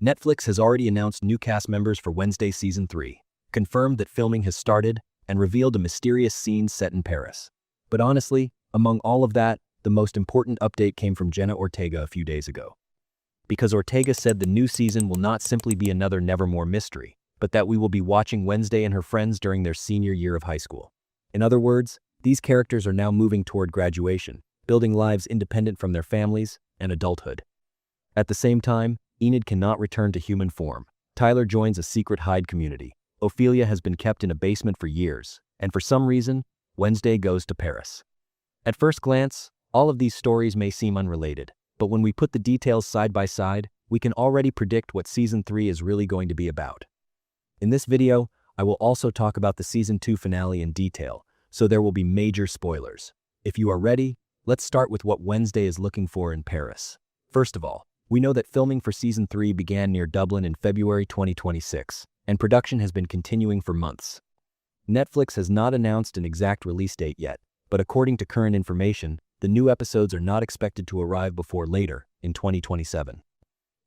Netflix has already announced new cast members for Wednesday Season 3, confirmed that filming has started, and revealed a mysterious scene set in Paris. But honestly, among all of that, the most important update came from Jenna Ortega a few days ago. Because Ortega said the new season will not simply be another Nevermore mystery, but that we will be watching Wednesday and her friends during their senior year of high school. In other words, these characters are now moving toward graduation, building lives independent from their families and adulthood. At the same time, Enid cannot return to human form. Tyler joins a secret hide community. Ophelia has been kept in a basement for years, and for some reason, Wednesday goes to Paris. At first glance, all of these stories may seem unrelated, but when we put the details side by side, we can already predict what Season 3 is really going to be about. In this video, I will also talk about the Season 2 finale in detail, so there will be major spoilers. If you are ready, let's start with what Wednesday is looking for in Paris. First of all, we know that filming for Season 3 began near Dublin in February 2026, and production has been continuing for months. Netflix has not announced an exact release date yet, but according to current information, the new episodes are not expected to arrive before later, in 2027.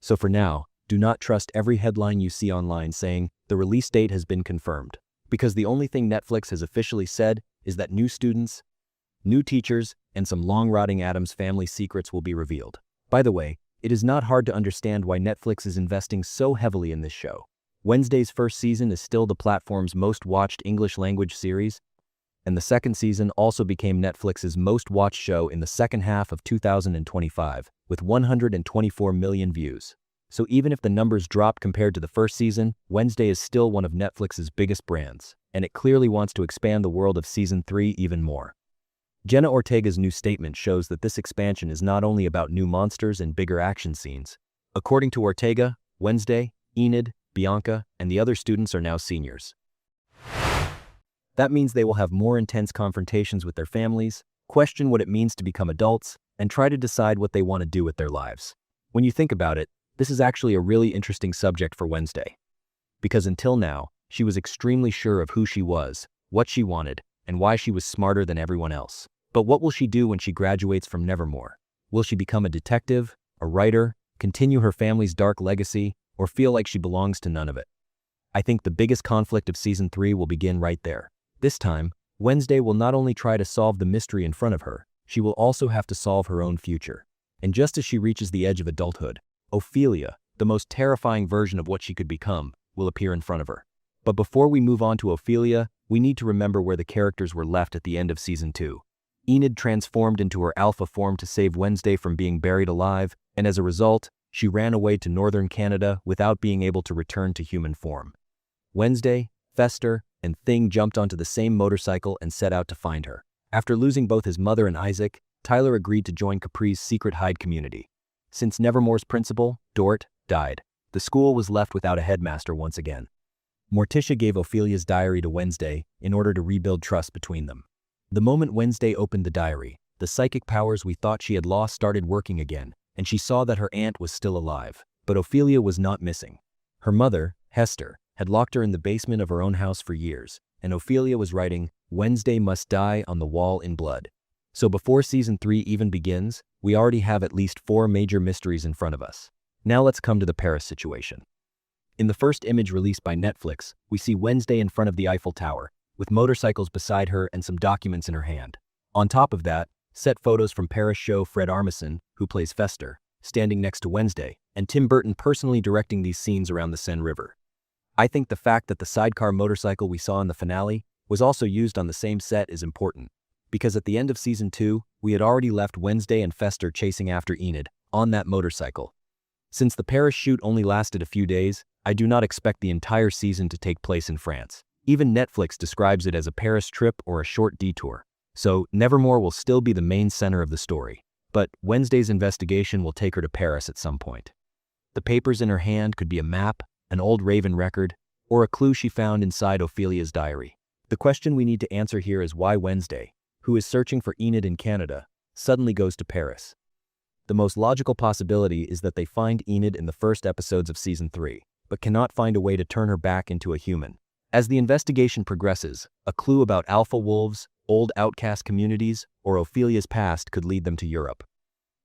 So for now, do not trust every headline you see online saying the release date has been confirmed, because the only thing Netflix has officially said is that new students, new teachers, and some long-rotting Addams family secrets will be revealed. By the way, it is not hard to understand why Netflix is investing so heavily in this show. Wednesday's first season is still the platform's most watched English-language series, and the second season also became Netflix's most-watched show in the second half of 2025, with 124 million views. So even if the numbers drop compared to the first season, Wednesday is still one of Netflix's biggest brands, and it clearly wants to expand the world of Season 3 even more. Jenna Ortega's new statement shows that this expansion is not only about new monsters and bigger action scenes. According to Ortega, Wednesday, Enid, Bianca, and the other students are now seniors. That means they will have more intense confrontations with their families, question what it means to become adults, and try to decide what they want to do with their lives. When you think about it, this is actually a really interesting subject for Wednesday. Because until now, she was extremely sure of who she was, what she wanted, and why she was smarter than everyone else. But what will she do when she graduates from Nevermore? Will she become a detective, a writer, continue her family's dark legacy, or feel like she belongs to none of it? I think the biggest conflict of Season 3 will begin right there. This time, Wednesday will not only try to solve the mystery in front of her, she will also have to solve her own future. And just as she reaches the edge of adulthood, Ophelia, the most terrifying version of what she could become, will appear in front of her. But before we move on to Ophelia, we need to remember where the characters were left at the end of Season 2. Enid transformed into her alpha form to save Wednesday from being buried alive, and as a result, she ran away to northern Canada without being able to return to human form. Wednesday, Fester, and Thing jumped onto the same motorcycle and set out to find her. After losing both his mother and Isaac, Tyler agreed to join Capri's secret hide community. Since Nevermore's principal, Dort, died, the school was left without a headmaster once again. Morticia gave Ophelia's diary to Wednesday in order to rebuild trust between them. The moment Wednesday opened the diary, the psychic powers we thought she had lost started working again, and she saw that her aunt was still alive. But Ophelia was not missing. Her mother, Hester, had locked her in the basement of her own house for years, and Ophelia was writing, "Wednesday must die," on the wall in blood. So before Season 3 even begins, we already have at least 4 major mysteries in front of us. Now let's come to the Paris situation. In the first image released by Netflix, we see Wednesday in front of the Eiffel Tower, with motorcycles beside her and some documents in her hand. On top of that, set photos from Paris show Fred Armisen, who plays Fester, standing next to Wednesday, and Tim Burton personally directing these scenes around the Seine River. I think the fact that the sidecar motorcycle we saw in the finale was also used on the same set is important, because at the end of Season 2, we had already left Wednesday and Fester chasing after Enid on that motorcycle. Since the Paris shoot only lasted a few days, I do not expect the entire season to take place in France. Even Netflix describes it as a Paris trip or a short detour. So Nevermore will still be the main center of the story, but Wednesday's investigation will take her to Paris at some point. The papers in her hand could be a map, an old Raven record, or a clue she found inside Ophelia's diary. The question we need to answer here is why Wednesday, who is searching for Enid in Canada, suddenly goes to Paris. The most logical possibility is that they find Enid in the first episodes of Season 3, but cannot find a way to turn her back into a human. As the investigation progresses, a clue about alpha wolves, old outcast communities, or Ophelia's past could lead them to Europe.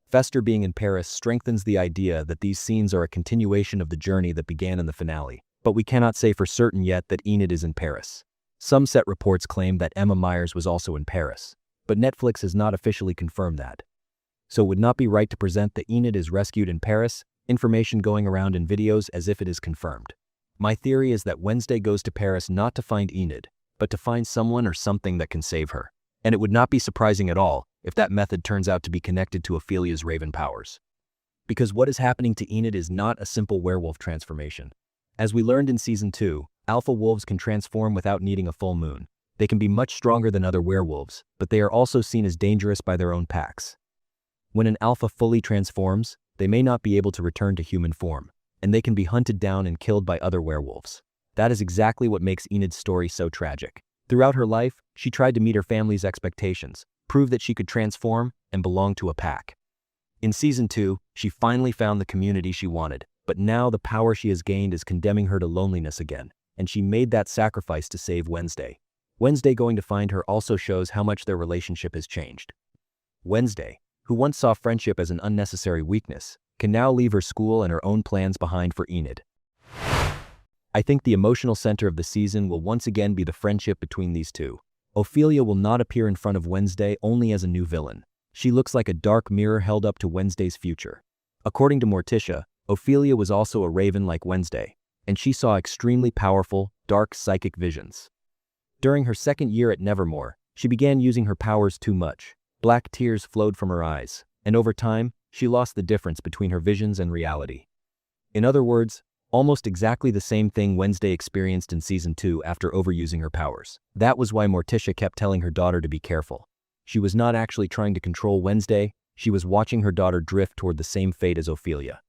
Fester being in Paris strengthens the idea that these scenes are a continuation of the journey that began in the finale, but we cannot say for certain yet that Enid is in Paris. Some set reports claim that Emma Myers was also in Paris, but Netflix has not officially confirmed that. So it would not be right to present that Enid is rescued in Paris, information going around in videos as if it is confirmed. My theory is that Wednesday goes to Paris not to find Enid, but to find someone or something that can save her. And it would not be surprising at all if that method turns out to be connected to Ophelia's raven powers. Because what is happening to Enid is not a simple werewolf transformation. As we learned in Season 2, alpha wolves can transform without needing a full moon. They can be much stronger than other werewolves, but they are also seen as dangerous by their own packs. When an alpha fully transforms, they may not be able to return to human form, and they can be hunted down and killed by other werewolves. That is exactly what makes Enid's story so tragic. Throughout her life, she tried to meet her family's expectations, prove that she could transform, and belong to a pack. In Season 2, she finally found the community she wanted, but now the power she has gained is condemning her to loneliness again, and she made that sacrifice to save Wednesday. Wednesday going to find her also shows how much their relationship has changed. Wednesday, who once saw friendship as an unnecessary weakness, can now leave her school and her own plans behind for Enid. I think the emotional center of the season will once again be the friendship between these two. Ophelia will not appear in front of Wednesday only as a new villain. She looks like a dark mirror held up to Wednesday's future. According to Morticia, Ophelia was also a raven like Wednesday, and she saw extremely powerful, dark psychic visions. During her second year at Nevermore, she began using her powers too much. Black tears flowed from her eyes, and over time, she lost the difference between her visions and reality. In other words, almost exactly the same thing Wednesday experienced in Season 2 after overusing her powers. That was why Morticia kept telling her daughter to be careful. She was not actually trying to control Wednesday, she was watching her daughter drift toward the same fate as Ophelia.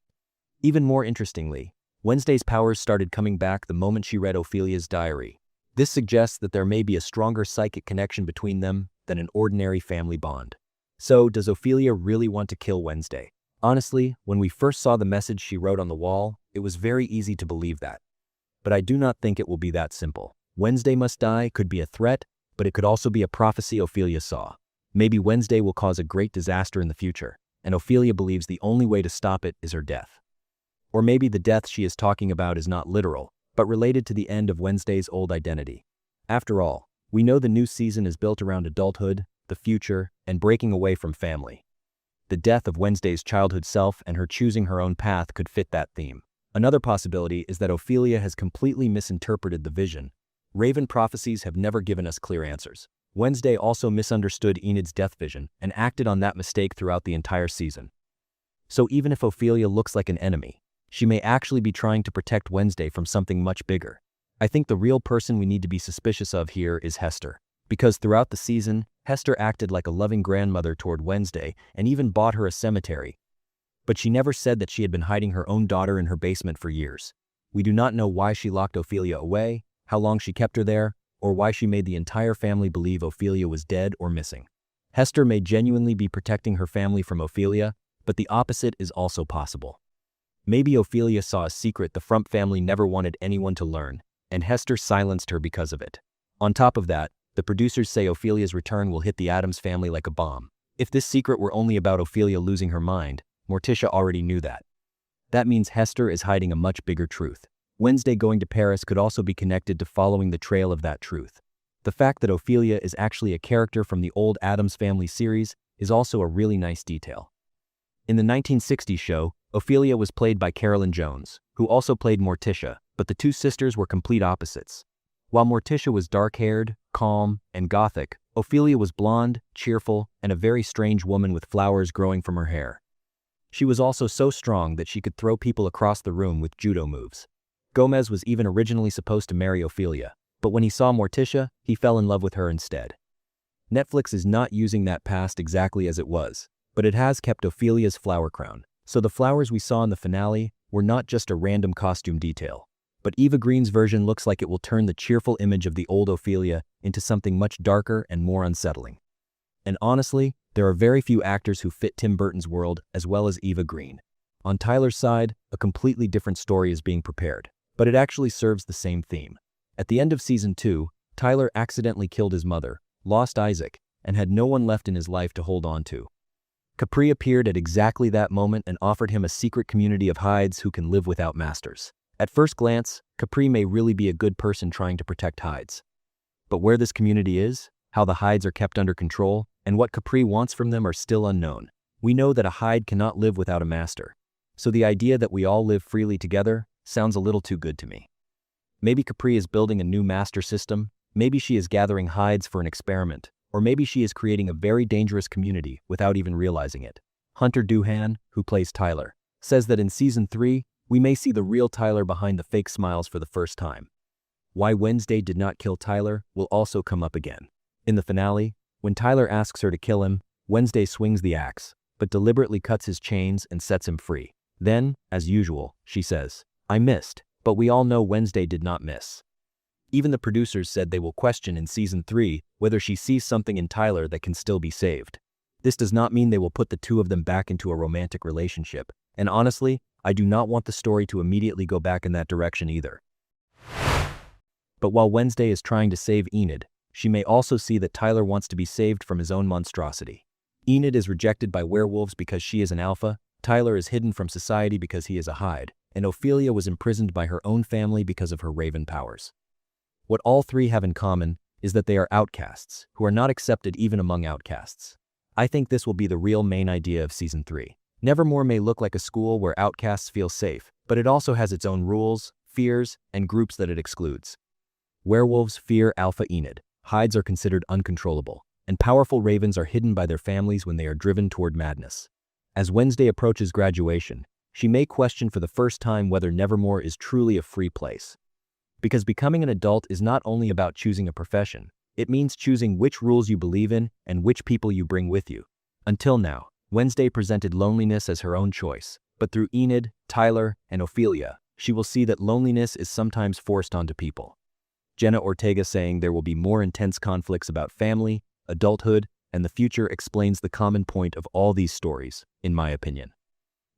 Even more interestingly, Wednesday's powers started coming back the moment she read Ophelia's diary. This suggests that there may be a stronger psychic connection between them than an ordinary family bond. So, does Ophelia really want to kill Wednesday? Honestly, when we first saw the message she wrote on the wall, it was very easy to believe that. But I do not think it will be that simple. Wednesday must die could be a threat, but it could also be a prophecy Ophelia saw. Maybe Wednesday will cause a great disaster in the future, and Ophelia believes the only way to stop it is her death. Or maybe the death she is talking about is not literal, but related to the end of Wednesday's old identity. After all, we know the new season is built around adulthood, the future, and breaking away from family. The death of Wednesday's childhood self and her choosing her own path could fit that theme. Another possibility is that Ophelia has completely misinterpreted the vision. Raven prophecies have never given us clear answers. Wednesday also misunderstood Enid's death vision and acted on that mistake throughout the entire season. So even if Ophelia looks like an enemy, she may actually be trying to protect Wednesday from something much bigger. I think the real person we need to be suspicious of here is Hester. Because throughout the season, Hester acted like a loving grandmother toward Wednesday and even bought her a cemetery. But she never said that she had been hiding her own daughter in her basement for years. We do not know why she locked Ophelia away, how long she kept her there, or why she made the entire family believe Ophelia was dead or missing. Hester may genuinely be protecting her family from Ophelia, but the opposite is also possible. Maybe Ophelia saw a secret the Frump family never wanted anyone to learn, and Hester silenced her because of it. On top of that, the producers say Ophelia's return will hit the Addams family like a bomb. If this secret were only about Ophelia losing her mind, Morticia already knew that. That means Hester is hiding a much bigger truth. Wednesday going to Paris could also be connected to following the trail of that truth. The fact that Ophelia is actually a character from the old Addams Family series is also a really nice detail. In the 1960s show, Ophelia was played by Carolyn Jones, who also played Morticia, but the two sisters were complete opposites. While Morticia was dark-haired, calm, and gothic, Ophelia was blonde, cheerful, and a very strange woman with flowers growing from her hair. She was also so strong that she could throw people across the room with judo moves. Gomez was even originally supposed to marry Ophelia, but when he saw Morticia, he fell in love with her instead. Netflix is not using that past exactly as it was, but it has kept Ophelia's flower crown, so the flowers we saw in the finale were not just a random costume detail. But Eva Green's version looks like it will turn the cheerful image of the old Ophelia into something much darker and more unsettling. And honestly, there are very few actors who fit Tim Burton's world as well as Eva Green. On Tyler's side, a completely different story is being prepared, but it actually serves the same theme. At the end of Season 2, Tyler accidentally killed his mother, lost Isaac, and had no one left in his life to hold on to. Capri appeared at exactly that moment and offered him a secret community of hides who can live without masters. At first glance, Capri may really be a good person trying to protect hides. But where this community is, how the hides are kept under control, and what Capri wants from them are still unknown. We know that a hide cannot live without a master. So the idea that we all live freely together sounds a little too good to me. Maybe Capri is building a new master system, maybe she is gathering hides for an experiment, or maybe she is creating a very dangerous community without even realizing it. Hunter Doohan, who plays Tyler, says that in Season 3, we may see the real Tyler behind the fake smiles for the first time. Why Wednesday did not kill Tyler will also come up again. In the finale, when Tyler asks her to kill him, Wednesday swings the axe, but deliberately cuts his chains and sets him free. Then, as usual, she says, "I missed," but we all know Wednesday did not miss. Even the producers said they will question in Season 3 whether she sees something in Tyler that can still be saved. This does not mean they will put the two of them back into a romantic relationship, and honestly, I do not want the story to immediately go back in that direction either. But while Wednesday is trying to save Enid, she may also see that Tyler wants to be saved from his own monstrosity. Enid is rejected by werewolves because she is an alpha, Tyler is hidden from society because he is a hide, and Ophelia was imprisoned by her own family because of her raven powers. What all three have in common is that they are outcasts, who are not accepted even among outcasts. I think this will be the real main idea of Season 3. Nevermore may look like a school where outcasts feel safe, but it also has its own rules, fears, and groups that it excludes. Werewolves fear Alpha Enid, hides are considered uncontrollable, and powerful ravens are hidden by their families when they are driven toward madness. As Wednesday approaches graduation, she may question for the first time whether Nevermore is truly a free place. Because becoming an adult is not only about choosing a profession, it means choosing which rules you believe in and which people you bring with you. Until now, Wednesday presented loneliness as her own choice, but through Enid, Tyler, and Ophelia, she will see that loneliness is sometimes forced onto people. Jenna Ortega saying there will be more intense conflicts about family, adulthood, and the future explains the common point of all these stories, in my opinion.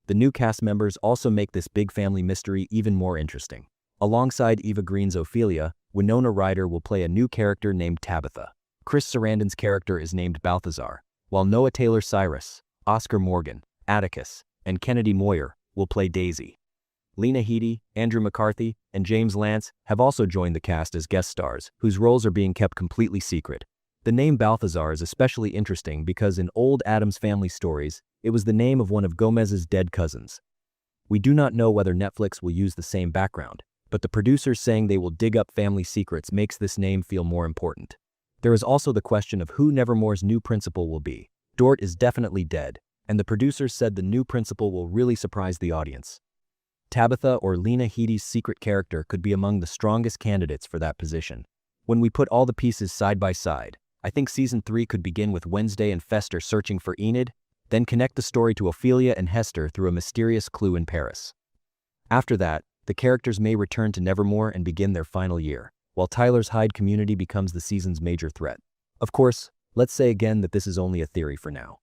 The new cast members also make this big family mystery even more interesting. Alongside Eva Green's Ophelia, Winona Ryder will play a new character named Tabitha. Chris Sarandon's character is named Balthazar, while Noah Taylor Cyrus, Oscar Morgan, Atticus, and Kennedy Moyer will play Daisy. Lena Headey, Andrew McCarthy, and James Lance have also joined the cast as guest stars, whose roles are being kept completely secret. The name Balthazar is especially interesting because in old Addams Family stories, it was the name of one of Gomez's dead cousins. We do not know whether Netflix will use the same background, but the producers saying they will dig up family secrets makes this name feel more important. There is also the question of who Nevermore's new principal will be. Dort is definitely dead, and the producers said the new principal will really surprise the audience. Tabitha or Lena Headey's secret character could be among the strongest candidates for that position. When we put all the pieces side by side, I think Season 3 could begin with Wednesday and Fester searching for Enid, then connect the story to Ophelia and Hester through a mysterious clue in Paris. After that, the characters may return to Nevermore and begin their final year, while Tyler's hide community becomes the season's major threat. Of course, let's say again that this is only a theory for now.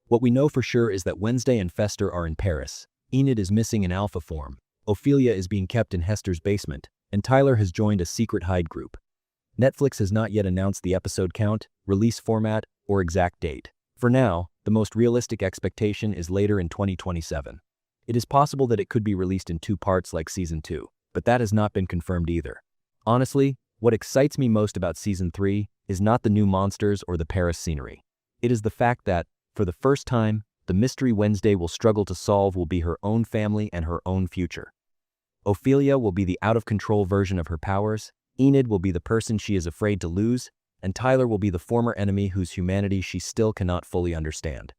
What we know for sure is that Wednesday and Fester are in Paris, Enid is missing in alpha form, Ophelia is being kept in Hester's basement, and Tyler has joined a secret hide group. Netflix has not yet announced the episode count, release format, or exact date. For now, the most realistic expectation is later in 2027. It is possible that it could be released in 2 parts like Season 2, but that has not been confirmed either. Honestly, what excites me most about Season 3 is not the new monsters or the Paris scenery. It is the fact that, for the first time, the mystery Wednesday will struggle to solve will be her own family and her own future. Ophelia will be the out-of-control version of her powers, Enid will be the person she is afraid to lose, and Tyler will be the former enemy whose humanity she still cannot fully understand.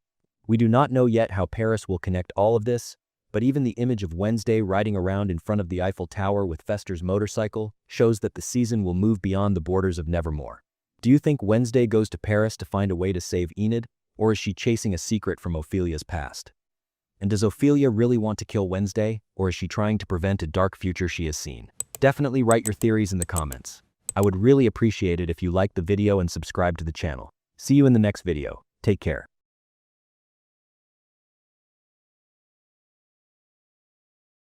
We do not know yet how Paris will connect all of this, but even the image of Wednesday riding around in front of the Eiffel Tower with Fester's motorcycle shows that the season will move beyond the borders of Nevermore. Do you think Wednesday goes to Paris to find a way to save Enid, or is she chasing a secret from Ophelia's past? And does Ophelia really want to kill Wednesday, or is she trying to prevent a dark future she has seen? Definitely write your theories in the comments. I would really appreciate it if you liked the video and subscribe to the channel. See you in the next video. Take care.